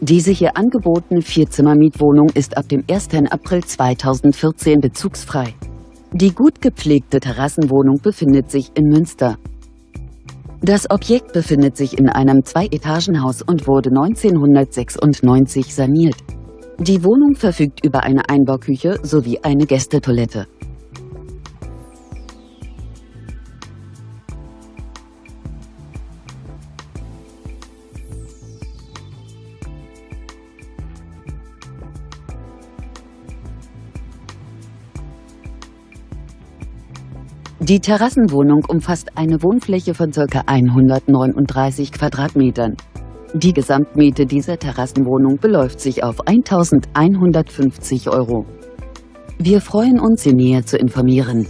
Diese hier angebotene Vierzimmer-Mietwohnung ist ab dem 1. April 2014 bezugsfrei. Die gut gepflegte Terrassenwohnung befindet sich in Münster. Das Objekt befindet sich in einem Zwei-Etagen-Haus und wurde 1996 saniert. Die Wohnung verfügt über eine Einbauküche sowie eine Gästetoilette. Die Terrassenwohnung umfasst eine Wohnfläche von ca. 139 Quadratmetern. Die Gesamtmiete dieser Terrassenwohnung beläuft sich auf 1.150 €. Wir freuen uns, Sie näher zu informieren.